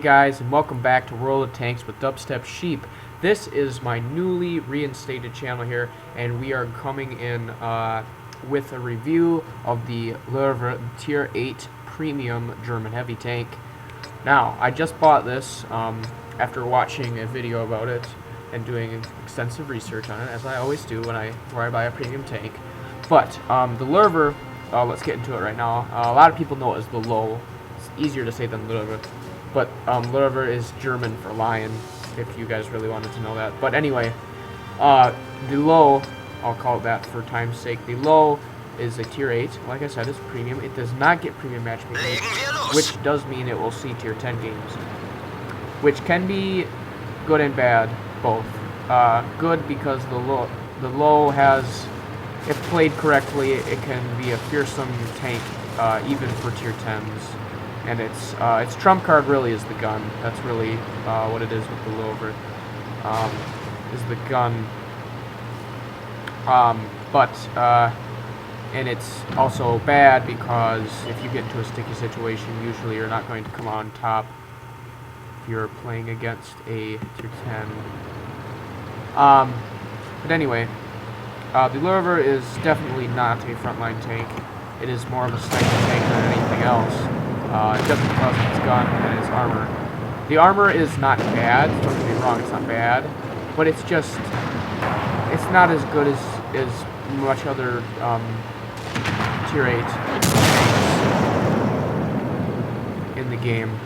Guys, and welcome back to World of Tanks with dubstepsheep. This is my newly reinstated channel here, and we are coming in with a review of the Löwe Tier 8 Premium German Heavy Tank. Now, I just bought this after watching a video about it and doing extensive research on it, as I always do when I buy a premium tank. But the Löwe, let's get into it right now. A lot of people know it as the Löwe. It's easier to say than Löwe. But Löwe is German for lion, if you guys really wanted to know that. But anyway, the Löwe, I'll call it that for time's sake. The Löwe is a tier 8. Like I said, it's premium. It does not get premium matchmaking, which does mean it will see tier 10 games, which can be good and bad, both. Good because the Löwe has, if played correctly, it can be a fearsome tank, even for tier 10s. And its trump card really is the gun. That's really what it is with the Löwe, is the gun. And it's also bad because if you get into a sticky situation, usually you're not going to come on top if you're playing against a tier 10. But anyway, the Löwe is definitely not a frontline tank. It is more of a sniper tank than anything else. Just because of its gun and its armor. The armor is not bad, don't get me wrong, it's not bad, but it's just, it's not as good as much other tier 8 tanks in the game.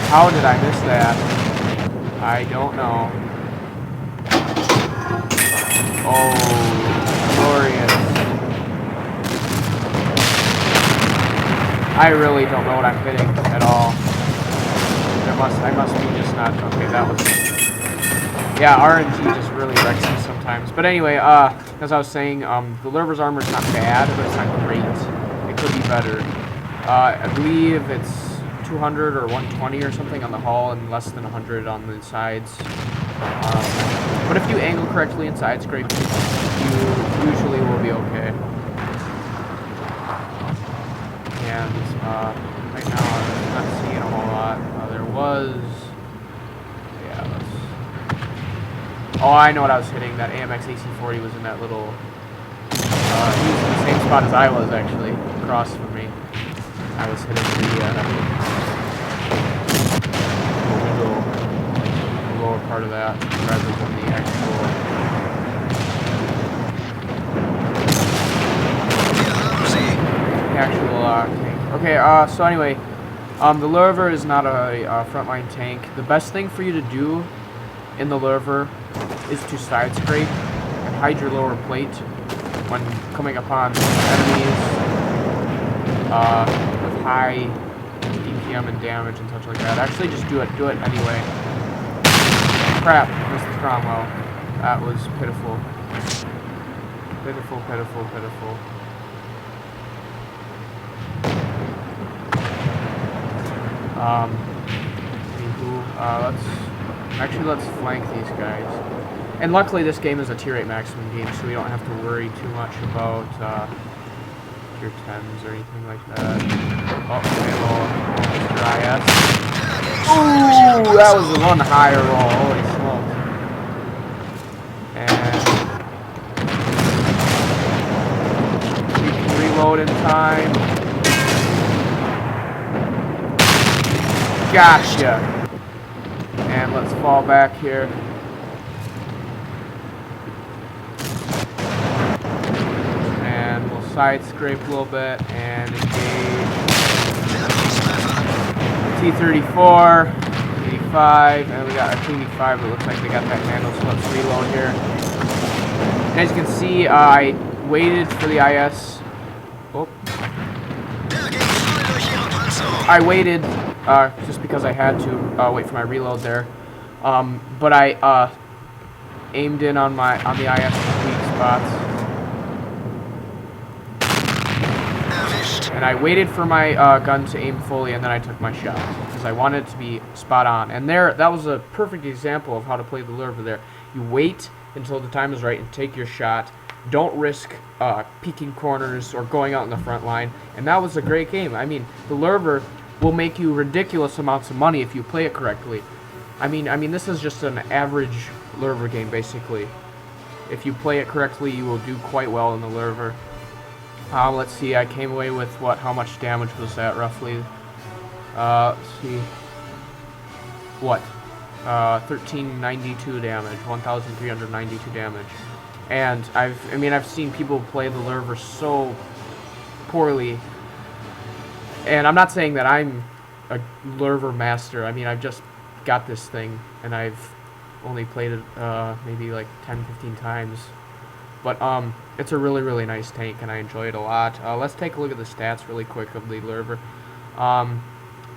How did I miss that? I don't know. Oh, glorious. I really don't know what I'm hitting at all. I must be just not, okay, that was, yeah, RNG just really wrecks me sometimes. But anyway, as I was saying, the Löwe's armor is not bad, but it's not great. It could be better. I believe it's 200 or 120 or something on the hull and less than 100 on the sides. But if you angle correctly and side scrape, you usually will be okay. And right now I'm not seeing a whole lot. There was, yeah. Oh, I know what I was hitting. That AMX AC40 was in that little. He was in the same spot as I was actually, across from me. I was hitting the lower part of that rather than the actual tank. Okay, so anyway, the Löwe is not a frontline tank. The best thing for you to do in the Löwe is to side scrape and hide your lower plate when coming upon enemies with high DPM and damage and such like that. Actually, just do it anyway. Crap, missed the Cromwell. That was pitiful. Pitiful, pitiful, pitiful. Anywho, let's flank these guys. And luckily this game is a tier 8 maximum game, so we don't have to worry too much about tier 10s or anything like that. Oh, Mr. IS. Ooh, that was the one higher roll. Holy smokes. And we can reload in time. Gotcha. And let's fall back here. And we'll side scrape a little bit and engage. T-34, 85, and we got a T-85. It looks like they got that handle, so let's reload here. And as you can see, I waited for the IS. Oh. I waited just because I had to wait for my reload there. But I aimed in on the IS weak spots. And I waited for my gun to aim fully, and then I took my shot because I wanted it to be spot on. And that was a perfect example of how to play the Löwe there. You wait until the time is right and take your shot. Don't risk peeking corners or going out in the front line. And that was a great game. I mean, the Löwe will make you ridiculous amounts of money if you play it correctly. I mean, this is just an average Löwe game, basically. If you play it correctly, you will do quite well in the Löwe. Let's see, I came away with how much damage was that, roughly? Let's see. 1392 damage, 1392 damage. And I've seen people play the Löwe so poorly. And I'm not saying that I'm a Löwe master. I mean, I've just got this thing, and I've only played it maybe like 10-15 times. But it's a really, really nice tank, and I enjoy it a lot. Let's take a look at the stats really quick of the Löwe.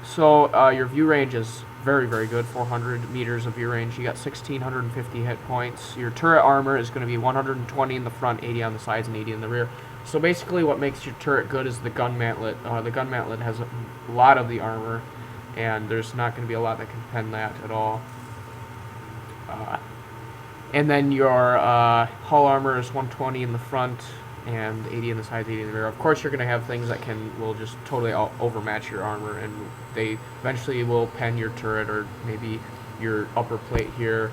So your view range is very, very good, 400 meters of view range. You got 1,650 hit points. Your turret armor is going to be 120 in the front, 80 on the sides, and 80 in the rear. So basically what makes your turret good is the gun mantlet. The gun mantlet has a lot of the armor, and there's not going to be a lot that can pen that at all. And then your hull armor is 120 in the front and 80 in the sides, 80 in the rear. Of course, you're going to have things that will just totally overmatch your armor, and they eventually will pen your turret or maybe your upper plate here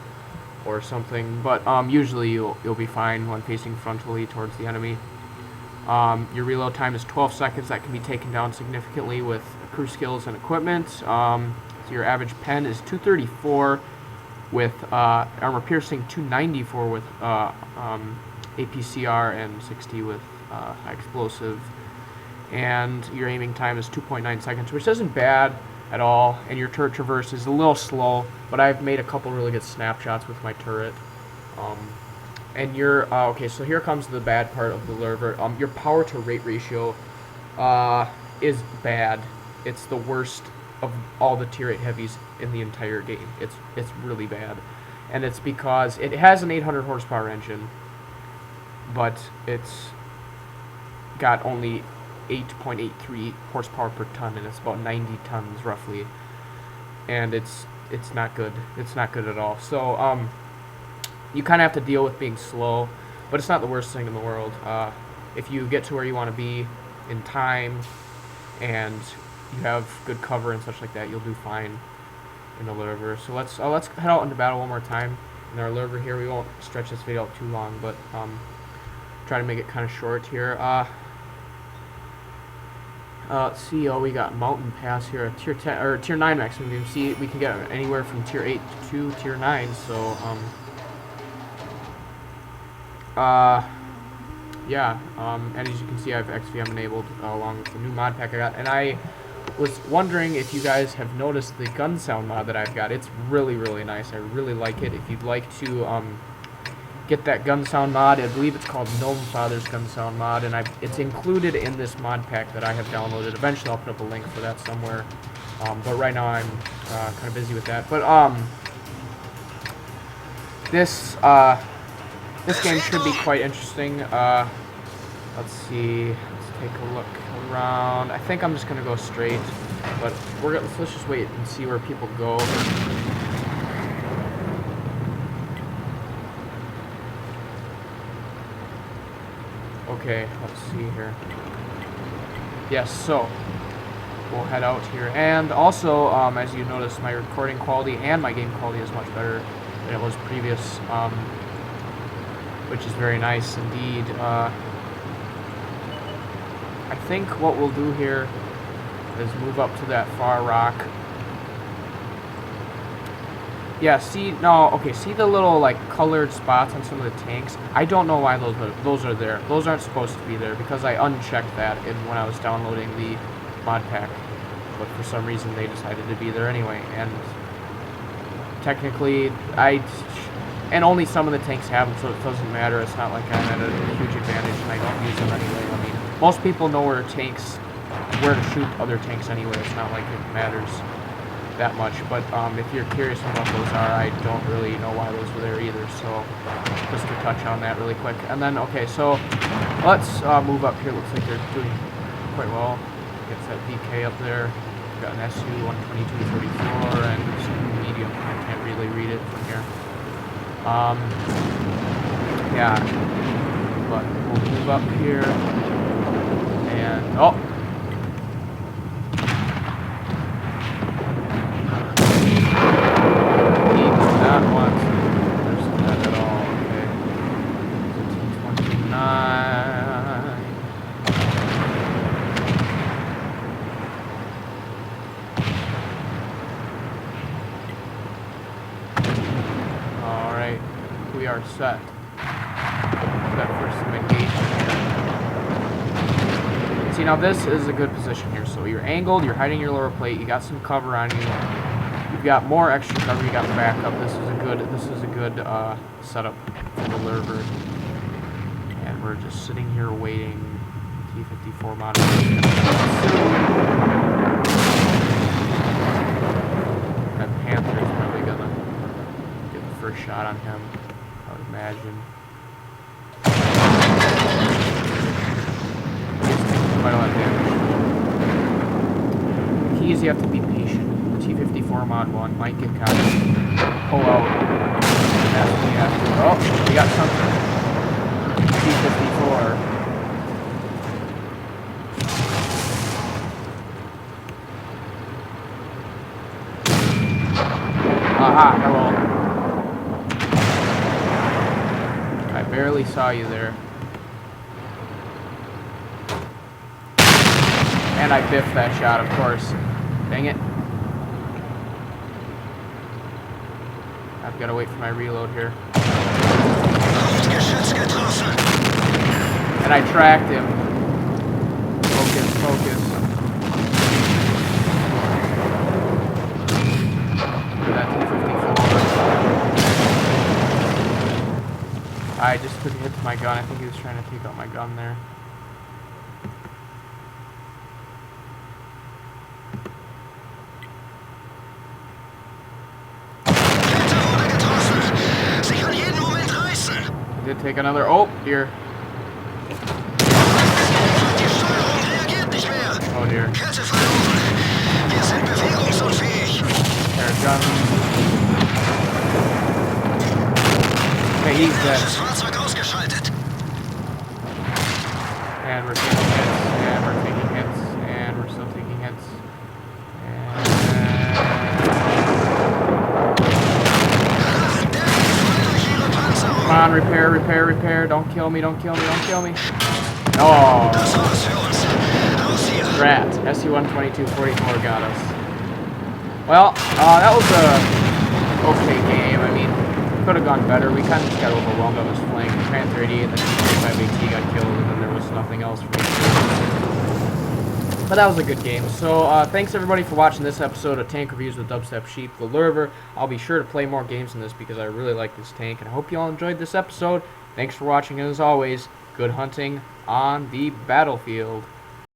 or something. But usually you'll be fine when facing frontally towards the enemy. Your reload time is 12 seconds. That can be taken down significantly with crew skills and equipment. So your average pen is 234 with armor piercing, 294 with APCR, and 60 with high explosive. And your aiming time is 2.9 seconds, which isn't bad at all. And your turret traverse is a little slow, but I've made a couple really good snapshots with my turret. And your okay, so here comes the bad part of the Löwe. Your power to rate ratio is bad. It's the worst of all the tier 8 heavies in the entire game. It's really bad, and it's because it has an 800 horsepower engine, but it's got only 8.83 horsepower per ton, and it's about 90 tons roughly, and it's not good. It's not good at all. So you kind of have to deal with being slow, but it's not the worst thing in the world. If you get to where you want to be in time, and you have good cover and such like that, you'll do fine in the Löwe. So let's head out into battle one more time in our Löwe here. We won't stretch this video out too long, but try to make it kind of short here. Let's see. Oh, we got Mountain Pass here, a tier 10 or tier 9 maximum. You can see we can get anywhere from tier 8 to tier 9. So yeah. And as you can see, I have XVM enabled along with the new mod pack I got, and I was wondering if you guys have noticed the gun sound mod that I've got. It's really, really nice. I really like it. If you'd like to get that gun sound mod, I believe it's called Gnome Father's gun sound mod, and it's included in this mod pack that I have downloaded. Eventually I'll put up a link for that somewhere, but right now I'm kind of busy with that. But this game should be quite interesting. Let's see. Let's take a look around. I think I'm just gonna go straight, but let's just wait and see where people go. Okay, let's see here. Yes, so we'll head out here, and also as you notice, my recording quality and my game quality is much better than it was previous, which is very nice indeed. I think what we'll do here is move up to that far rock. Yeah, see the little like colored spots on some of the tanks? I don't know why those are there. Those aren't supposed to be there because I unchecked that when I was downloading the mod pack. But for some reason they decided to be there anyway, and technically and only some of the tanks have them, so it doesn't matter. It's not like I'm at a huge advantage and I don't use them anyway. I mean, most people know where to shoot other tanks anyway. It's not like it matters that much. But if you're curious on what those are, I don't really know why those were there either. So just to touch on that really quick. And then, okay, so let's move up here. Looks like they're doing quite well. Gets that VK up there. We've got an SU 122-34 and some medium. I can't really read it from here. Yeah, but we'll move up here, and oh, he did not want to risk that at all. Okay, 29. All right, we are set. That first engagement here. See, now this is a good position here. So you're angled, you're hiding your lower plate, you got some cover on you, you've got more extra cover, you got backup. This is a good setup for the Löwe. And we're just sitting here waiting. T-54 modification. That Panther is probably gonna get the first shot on him, I would imagine. Quite a lot of damage. The key is you have to be patient. T-54 mod 1 might get caught. Pull out. That's what you have to. Oh, we got something. T-54. Aha, hello. I barely saw you there. And I biffed that shot, of course. Dang it. I've got to wait for my reload here. And I tracked him. Focus, focus. Look at that T-54. I just took a hit to my gun. I think he was trying to take out my gun there. Did take another. Oh dear. Oh dear. There's gun. Okay, he's dead. And we're taking hits. And we're taking hits. And we're still taking hits. Come on, repair, repair, repair. Don't kill me, don't kill me, don't kill me. Oh. Rat. SU-122-44 got us. Well, that was a okay game. I mean, could have gone better. We kind of just got overwhelmed on this flank. The Panther 88 and the T-35AT got killed, and then there was nothing else for me to do. But that was a good game. So, thanks everybody for watching this episode of Tank Reviews with Dubstep Sheep, the Löwe. I'll be sure to play more games in this because I really like this tank, and I hope you all enjoyed this episode. Thanks for watching, and as always, good hunting on the battlefield.